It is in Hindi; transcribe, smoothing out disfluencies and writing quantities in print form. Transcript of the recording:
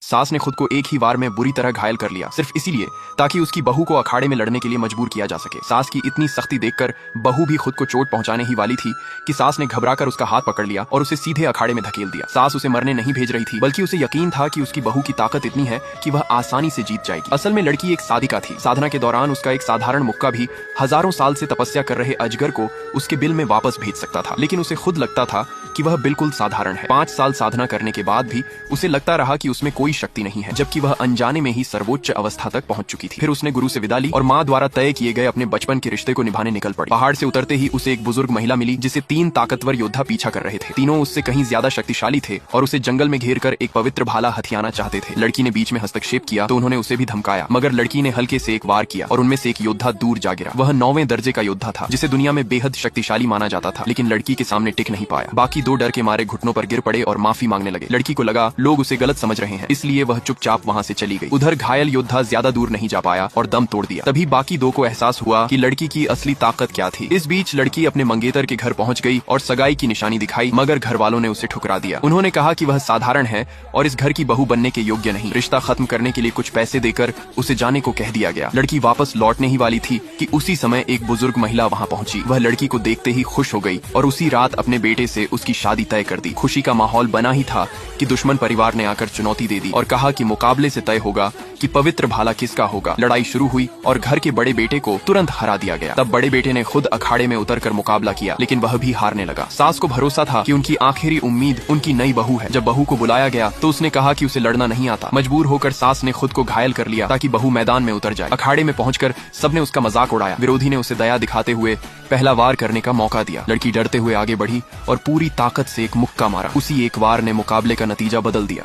सास ने खुद को एक ही वार में बुरी तरह घायल कर लिया, सिर्फ इसीलिए ताकि उसकी बहू को अखाड़े में लड़ने के लिए मजबूर किया जा सके। सास की इतनी सख्ती देखकर बहू भी खुद को चोट पहुंचाने ही वाली थी कि सास ने घबराकर उसका हाथ पकड़ लिया और उसे सीधे अखाड़े में धकेल दिया। सास उसे मरने नहीं भेज रही थी, बल्कि उसे यकीन था कि उसकी बहू की ताकत इतनी है कि वह आसानी से जीत जाएगी। असल में लड़की एक साधिका थी। साधना के दौरान उसका एक साधारण मुक्का भी हजारों साल से तपस्या कर रहे अजगर को उसके बिल में वापस भेज सकता था, लेकिन उसे खुद लगता था कि वह बिल्कुल साधारण है। 5 साल साधना करने के बाद भी उसे लगता रहा कि उसमें कोई शक्ति नहीं है, जबकि वह अनजाने में ही सर्वोच्च अवस्था तक पहुंच चुकी थी। फिर उसने गुरु से विदा ली और माँ द्वारा तय किए गए अपने बचपन के रिश्ते को निभाने निकल पड़ी। पहाड़ से उतरते ही उसे एक बुजुर्ग महिला मिली जिसे 3 ताकतवर योद्धा पीछा कर रहे थे। तीनों उससे कहीं ज्यादा शक्तिशाली थे और उसे जंगल में घेर कर एक पवित्र भाला हथियाना चाहते थे। लड़की ने बीच में हस्तक्षेप किया तो उन्होंने उसे भी धमकाया, मगर लड़की ने हल्के से एक वार किया और उनमें से एक योद्धा दूर जा गिरा। वह 9वें दर्जे का योद्धा था जिसे दुनिया में बेहद शक्तिशाली माना जाता था, लेकिन लड़की के सामने टिक नहीं पाया। बाकी 2 डर के मारे घुटनों पर गिर पड़े और माफी मांगने लगे। लड़की को लगा लोग उसे गलत समझ रहे हैं, इसलिए वह चुपचाप वहां से चली गई। उधर घायल योद्धा ज्यादा दूर नहीं जा पाया और दम तोड़ दिया। तभी बाकी 2 को एहसास हुआ कि लड़की की असली ताकत क्या थी। इस बीच लड़की अपने मंगेतर के घर पहुंच गई और सगाई की निशानी दिखाई, मगर घर वालों ने उसे ठुकरा दिया। उन्होंने कहा कि वह साधारण है और इस घर की बहू बनने के योग्य नहीं। रिश्ता खत्म करने के लिए कुछ पैसे देकर उसे जाने को कह दिया गया। लड़की वापस लौटने ही वाली थी कि उसी समय एक बुजुर्ग महिला वहां पहुंची। वह लड़की को देखते ही खुश हो गई और उसी रात अपने बेटे से उसकी शादी तय कर दी। खुशी का माहौल बना ही था कि दुश्मन परिवार ने आकर चुनौती दे दी और कहा कि मुकाबले से तय होगा कि पवित्र भाला किसका होगा। लड़ाई शुरू हुई और घर के बड़े बेटे को तुरंत हरा दिया गया। तब बड़े बेटे ने खुद अखाड़े में उतरकर मुकाबला किया, लेकिन वह भी हारने लगा। सास को भरोसा था कि उनकी आखिरी उम्मीद उनकी नई बहू है। जब बहू को बुलाया गया तो उसने कहा कि उसे लड़ना नहीं आता। मजबूर होकर सास ने खुद को घायल कर लिया ताकि बहू मैदान में उतर जाए। अखाड़े में पहुंचकर सबने उसका मजाक उड़ाया। विरोधी ने उसे दया दिखाते हुए पहला वार करने का मौका दिया। लड़की डरते हुए आगे बढ़ी और पूरी ताकत से एक मुक्का मारा। उसी एक वार ने मुकाबले का नतीजा बदल दिया।